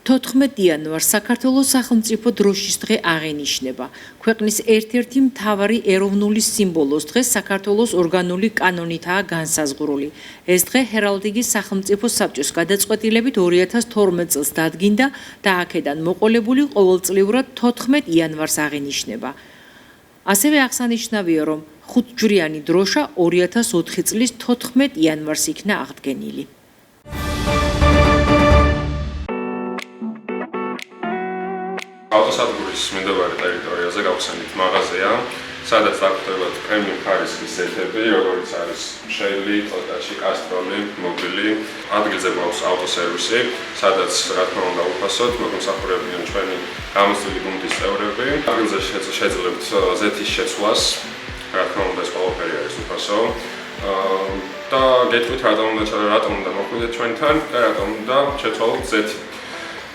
14 იანვარს საქართველოს სახელმწიფო დროშის დღე აღინიშნება. ქვეყნის ერთ-ერთი მთავარი ეროვნული სიმბოლოს დღე საქართველოს ორგანული კანონითაა განსაზღვრული. ეს დღე ჰერალდიკის სახელმწიფო საბჭოს გადაწყვეტილებით 2012 წელს დადგინდა და აქედან მოყოლებული ყოველწლიურად 14 იანვარს აღინიშნება. ასევე აღსანიშნავია, რომ ხუთჯვრიანი დროშა 2004 წლის 14 იანვარს იქნა აღდგენილი. ავტოსადგურის მიმდებარე ტერიტორიაზე გავხსენით მაღაზია, სადაც დაგხვდებათ პრემიუმ ხარისხის ზეთები, როგორიც არის შელი, ტოტაში, კასტროლი, მობილი. ადგილზე გვაქვს ავტოსერვისი, სადაც რა თქმა უნდა უფასოდ მოგემსახურებიან ჩვენი გამოცდილი გუნდის წევრები. ადგილზე შეძლებთ ზეთის შეცვლას, რა თქმა უნდა ეს ყველაფერი არის უფასო. და გეტყვით რატომ უნდა მოხვიდეთ ჩვენთან და რატომ უნდა შეცვალოთ ზეთი.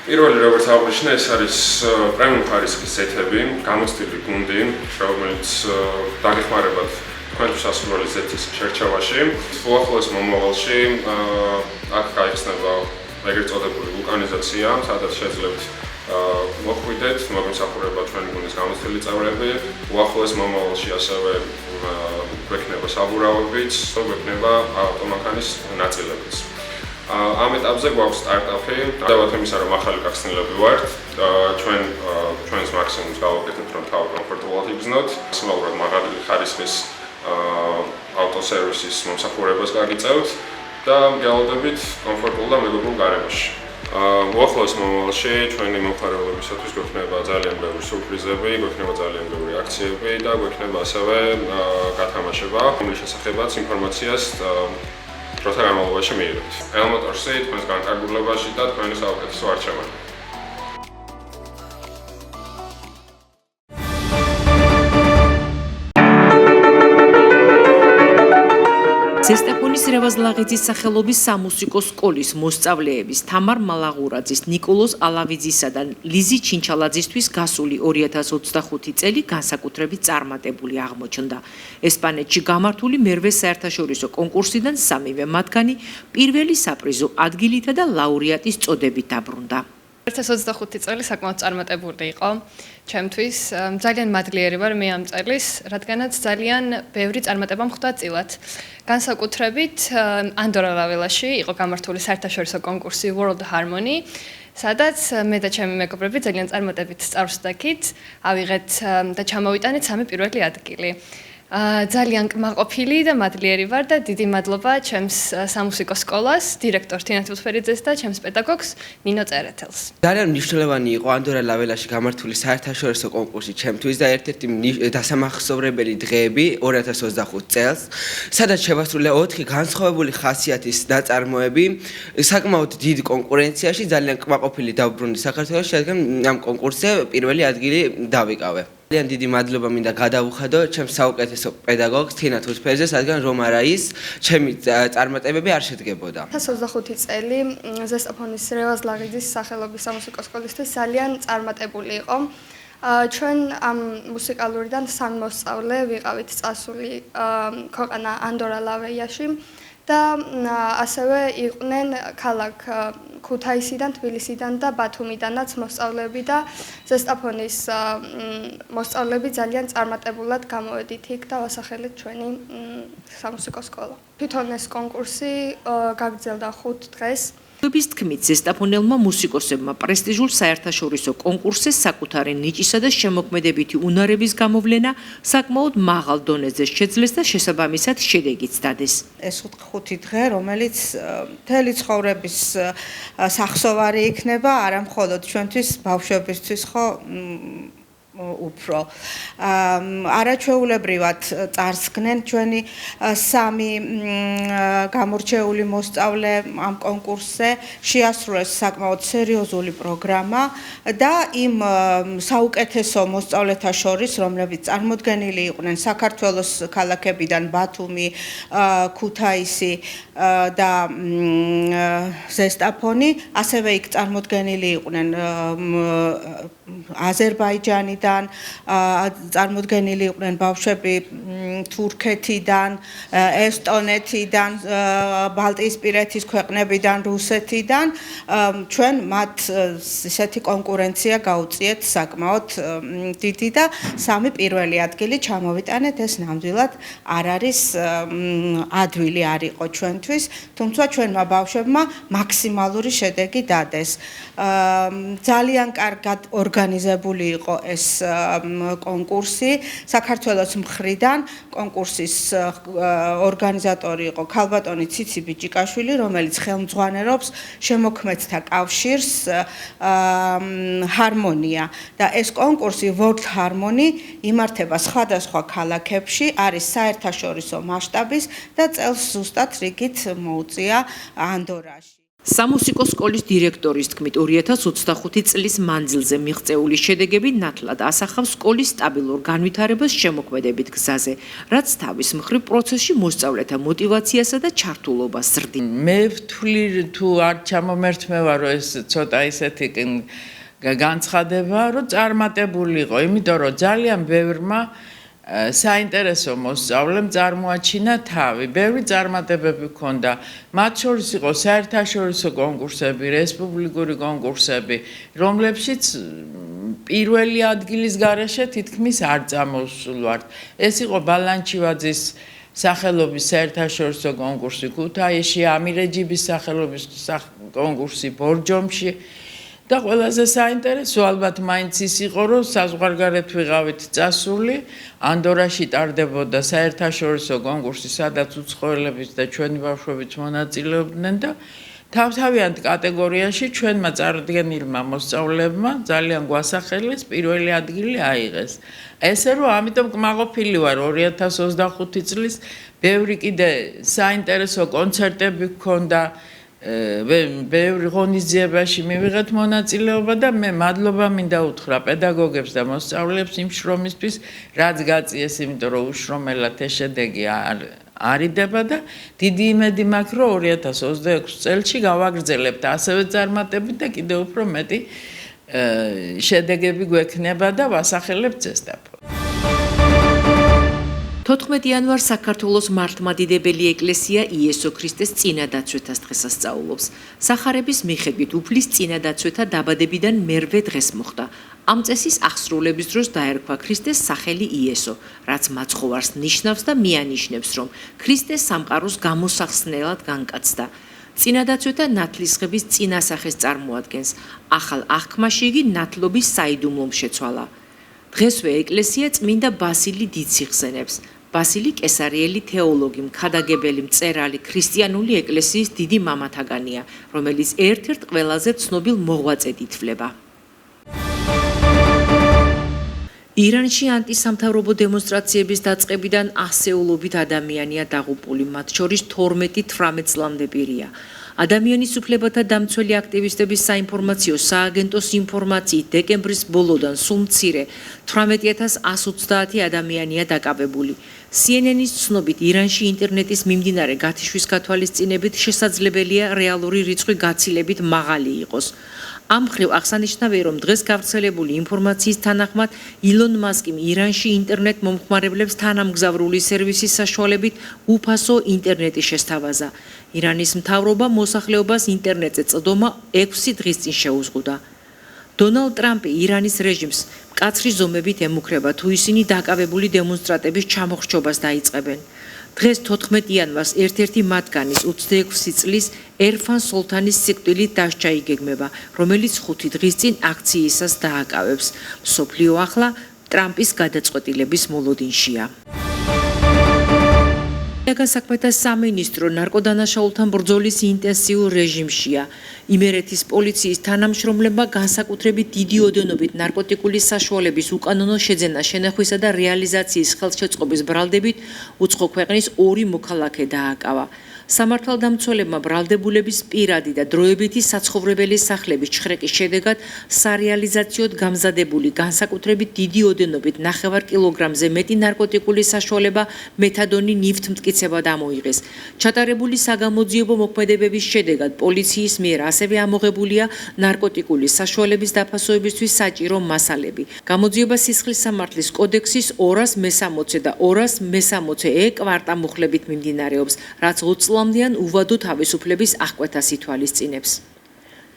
პირველი როგორც აღვნიშნე, ეს არის პრემიუმ ხარისხის ზეთები, გამოცდილი გუნდი, რომელიც დაგეხმარებათ თქვენთვის ასურველი ზეთის შერჩევაში. უახლოეს მომავალში აქ გაიხსნება ეგრეთ წოდებული ვულკანიზაცია, სადაც შეძლებთ მოხვიდეთ, მოგემსახურება ჩვენი გუნდის გამოცდილი წევრები. უახლოეს მომავალში ასევე გვექნება საბურავებიც, გვექნება ავტომანქანის ნაწილებიც. ამ ეტაპზე გვაქვს სტარტაპი, დავათ იმისა, რომ ახალი გახსნილები ვართ, ჩვენს მაქსიმუმს გავაკეთებთ, რომ თავი კომფორტულად იგრძნოთ, მაქსიმალურად მაღალი ხარისხის ავტოსერვისის მომსახურებას გაგიწევთ და გელოდებით კომფორტულ და მეგობრულ გარემოში. უახლოეს მომავალში ჩვენი მომხმარებლებისათვის გვექნება ძალიან ბევრი სურპრიზები, გვექნება ძალიან ბევრი აქციები და გვექნება ასევე გათამაშება, რომლის შესახებაც ინფორმაციას დროთა განმავლობაში მიიღებთ. ელმოტორსი თქვენს განკარგულებაში და თქვენი საუკეთესო არჩევანი. ზესტაფონის რევაზლაღიძის სახელობის სამუსიკო სკოლის მოსწავლეების თამარ მალაღურაძის, ნიკოლოზ ალავიძისა და ლიზი ჩინჩალაძისთვის გასული 2025 წელი განსაკუთრებით წარმატებული აღმოჩნდა. ესპანეთში გამართული მერვე საერთაშორისო კონკურსიდან სამივე მათგანი პირველი საპრიზო ადგილითა და ლაურეატის წოდებით დაბრუნდა. 2025 წელი საკმაოდ წარმატებული იყო ჩემთვის. ძალიან მადლიერი ვარ მე ამ წელს, რადგანაც ძალიან ბევრი წარმატება მხვდა წილად. განსაკუთრებით ანდორა ლაველაში იყო გამართული საერთაშორისო კონკურსი World Harmony, სადაც მე და ჩემი მეგობრები ძალიან წარმატებით სწავლს დაგით, ავიღეთ და ჩამოვიტანეთ სამი პირველი ადგილი. ძალიან კმაყოფილი და მადლიერი ვარ და დიდი მადლობა ჩემს სამუსიკო სკოლას, დირექტორ თინა თუთფერიძეს და ჩემს პედაგოგს ნინო წერეთელს. ძალიან მნიშვნელოვანი იყო ანდორა ლაველაში გამართული საერთაშორისო კონკურსი ჩემთვის და ერთ-ერთი დასამახსოვრებელი დღეები 2025 წელს, სადაც შევასრულე 4 განსხვავებული ხასიათის ნაწარმოები, საკმაოდ დიდ კონკურენციაში ძალიან კმაყოფილი დავბრუნდი საქართველოში, რადგან ამ კონკურსზე პირველი ადგილი დავიკავე. ძალიან დიდი მადლობა მინდა გადავუხადო ჩემს საუკეთესო პედაგოგს თინა თუთფერიძეს, რადგან რომ არა ის, ჩემი წარმატებები არ შედგებოდა. 2025 წელი ზესტაფონის რევაზლაღიძის სახელობის სამუსიკო სკოლისთვის ძალიან წარმატებული იყო. ჩვენ ამ მუსიკალურიდან 3 მოსწავლე ვიყავით წასული ქვეყანა ანდორა ლავეიაში და ასევე იყვნენ ქალაქ ქუთაისიდან, თბილისიდან და ბათუმიდანაც მოსწავლეები და ზესტაფონის მოსწავლეები ძალიან წარმატებულად გამოვედით იქ და ვასახელეთ ჩვენი სამუსიკო სკოლა. თვითონ ეს კონკურსი გაგრძელდა 5 დღეს. ობის თქმით, ზესტაფონელმა მუსიკოსებმა პრესტიჟულ საერთაშორისო კონკურსზე საკუთარი ნიჭისა და შემოქმედებითი უნარების გამოვლენა საკმაოდ მაღალ დონეზე შეძლეს და შესაბამისად შედეგიც დადეს. ეს 5 დღე, რომელიც მთელი ცხოვრების სახსოვარი იქნება, არა მხოლოდ ჩვენთვის, ბავშვებისთვის, ხო უფრო არაჩვეულებრივად წარსგნენ ჩვენი 3 გამორჩეული მოსწავლე ამ კონკურსზე, შეასრულეს საკმაოდ სერიოზული პროგრამა და იმ საუკეთესო მოსწავლეთა შორის, რომლებიც წარმოდგენილი იყვნენ საქართველოს ქალაქებიდან ბათუმი, ქუთაისი და ზესტაფონი, ასევე იქ წარმოდგენილი იყვნენ აზერბაიჯანი და ქვეყნებიდან, წარმოდგენილი იყვნენ ბავშვები თურქეთიდან, ესტონეთიდან, ბალტიისპირეთის ქვეყნებიდან, რუსეთიდან, ჩვენ მათ ისეთი კონკურენცია გაუწიეთ საკმაოდ დიდი და სამი პირველი ადგილი ჩამოვიტანეთ, ეს ნამდვილად არ არის ადვილი არ იყო ჩვენთვის, თუმცა ჩვენმა ბავშვებმა მაქსიმალური შედეგი დადეს. ძალიან კარგად ორგანიზებული იყო ეს კონკურსი საქართველოს მხრიდან, კონკურსის ორგანიზატორი იყო ქალბატონი ციცი ბიჭიკაშვილი, რომელიც ხელმძღვანელობს შემოქმედთა კავშირს ჰარმონია და ეს კონკურსი World Harmony იმართება სხვადასხვა ქალაქებში, არის საერთაშორისო მასშტაბის და წელს ზუსტად რიგით მოუწია ანდორაში. სამუსიკო სკოლის დირექტორის თქმით 2025 წლის მანძილზე მიღწეული შედეგები ნათლად ასახავს სკოლის სტაბილურ განვითარებას შემოქმედებით გზაზე, რაც თავის მხრივ პროცესში მოსწავლეთა мотивაციასა და ჩართულობას ზრდიდა. მე ვთვლი თუ არ ჩამომერთმევა რომ ეს ცოტა ისეთი განცხადება რომ წარმატებული იყო, იმიტომ რომ ძალიან ბევრმა საინტერესო მოსწავლემ წარმოაჩინა თავი, ბევრი წარმატებები ჰქონდა. მათ შორის იყო საერთაშორისო კონკურსები, რესპუბლიკური კონკურსები, რომლებშიც პირველი ადგილის გარეშე თითქმის არ წამოსვლართ. ეს იყო ბალანჩივაძის სახელობის საერთაშორისო კონკურსი ქუთაისში, ამირეჯიბის სახელობის კონკურსი ბორჯომში. და ყველაზე საინტერესო ალბათ მაინც ის იყო, რომ საზღვარგარეთ ვიყავით წასული, ანდორაში ტარდებოდა საერთაშორისო კონკურსი, სადაც უცხოელების და ჩვენი ბავშვებიც მონაწილეობდნენ და თავთავიანთ კატეგორიაში ჩვენმა წარდგენილმა მოსწავლეებმა ძალიან გვასახელეს პირველი ადგილი აიღეს. ესე რომ ამიტომ კმაყოფილი ვარ 2025 წლის ბევრი კიდე საინტერესო კონცერტები გქონდა ბევრი ღონისძიებაში მივიღეთ მონაწილეობა და მე მადლობა მინდა უთხრა პედაგოგებს და მოსწავლეებს იმ შრომისთვის, რაც გაწიეს, იმიტომ რომ უშრომელად ეს შედეგი არიდება და დიდი იმედი მაქვს, რომ 2026 წელში გავაგრძელებთ ასევე წარმატებით და კიდევ უფრო მეტი შედეგები გვექნება და ვასახელებთ ზესტაფონს. 14 იანვარს საქართველოს მართლმადიდებელი ეკლესია იესო ქრისტეს წინადაცვეთას დღესასწაულობს. სახარების მიხედვით უფლის წინადაცვეთა დაბადებიდან მერვე დღეს მოხდა. ამ წესის აღსრულების დროს დაერქვა ქრისტეს სახელი იესო, რაც მაცხოვარს ნიშნავს და მიანიშნებს, რომ ქრისტეს სამყაროს გამოსახსნელად განკაცდა. წინადაცვეთა ნათლისღების წინასახეს წარმოადგენს. ახალ აღქმაში იგი ნათლობის საიდუმლომ შეცვალა. დღესვე ეკლესია წმინდა ბასილი დიდს იხსენებს. ბასილი კესარიელი თეოლოგი, მქადაგებელი, მწერალი, ქრისტიანული ეკლესიის დიდი მამათაგანია, რომელიც ერთ-ერთ ყველაზე ცნობილ მოღვაწედ ითვლება. ირანში ანტისამთავრობო დემონსტრაციების დაწყებიდან ასეულობით ადამიანია დაღუპული, მათ შორის 12-18 წლამდე პირია. ადამიანის უფლებათა დამცველი აქტივისტების საინფორმაციო სააგენტოს ინფორმაციით დეკემბრის ბოლოდან სულ მცირე 18130 ადამიანია დაკავებული. CNN-ის ცნობით ირანში ინტერნეტის მიმდინარე გათიშვის გათვალისწინებით შესაძლებელია რეალური რიცხვი გაცილებით მაღალი იყოს. ამ მხრივ აღსანიშნავია, რომ დღეს გავრცელებული ინფორმაციის თანახმად ილონ მასკი ირანში ინტერნეტ მომხმარებლებს თანამგზავრული სერვისის საშუალებით უფასო ინტერნეტი შესთავაზა. ირანის მთავრობა მოსახლეობას ინტერნეტზე წვდომა 6 დღის წინ შეუზღუდა. დონალდ ტრამპი ირანის რეჟიმს მკაცრი ზომებით ემუქრება, თუ ისინი დაკავებული დემონსტრატების ჩამოხრჩობას დაიწყებენ. დღეს 14 იანვარს ერთ-ერთი მათგანის 26 წლის ერფან სულთანის სიკვდილით დასჯა იგეგმება, რომელიც 5 დღის წინ აქციისას დააკავებს. მსოფლიო ახლა ტრამპის გადაწყვეტილების მოლოდინშია. საქმეთა სამინისტრო ნარკოდანაშაულთან ბრძოლის ინტენსიურ რეჟიმშია. იმერეთის პოლიციის თანამშრომლებმა განსაკუთრებით დიდი ოდენობით ნარკოტიკული საშუალების უკანონო შეძენა, შენახვისა და რეალიზაციის ხელშეწყობის ბრალდებით უცხო ქვეყნის 2 მოქალაქე დააკავა. სამართალდამცველებმა ბრალდებულების პირადი და დროებითი საცხოვრებელი სახლების ჩხრეკის შედეგად სარეალიზაციოდ გამზადებული განსაკუთრებით დიდი ოდენობით 9 კილოგრამზე მეტი ნარკოტიკული საშუალება მეთადონი ნივთმტკიცებად ამოიღეს. ჩატარებული საგამოძიებო მოქმედებების შედეგად პოლიციის მიერ ასევე ამოღებულია ნარკოტიკული საშუალების დაფასოებისთვის საჭირო მასალები. გამოძიება სისხლის სამართლის კოდექსის 260 და 260-ე კვარტამუხლებით მიმდინარეობს, რაც 20 წლამდიან უვადო თავისუფლების აღკვეთას ითვალისწინებს.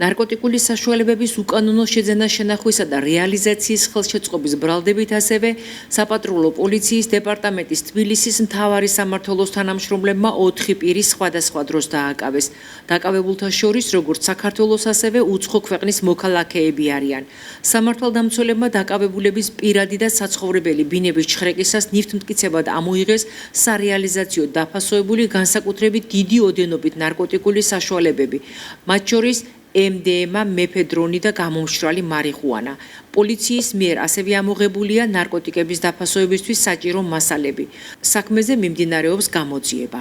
ნარკოტიკული საშუალებების უკანონო შეძენა შენახვისა და რეალიზაციის ხელშეწყობის ბრალდებით ასევე საპატრულო პოლიციის დეპარტამენტის თბილისის მთავარი სამმართველოს თანამშრომლებმა 4 პირი სხვადასხვა დროს დააკავეს. დაკავებულთა შორის როგორც საქართველოს, ასევე უცხო ქვეყნის მოქალაქეები არიან. სამართალდამცველებმა დაკავებულების პირადი და საცხოვრებელი ბინების ჩხრეკისას ნივთმტკიცებად ამოიღეს სარეალიზაციო დაფასოებული განსაკუთრებით დიდი ოდენობით ნარკოტიკული საშუალებები, მათ შორის MDMA, მეფედრონი და გამომშრალი მარიხუანა. პოლიციის მიერ ასევე ამოღებულია ნარკოტიკების დაფასოებისთვის საჭირო მასალები. საქმეზე მიმდინარეობს გამოძიება.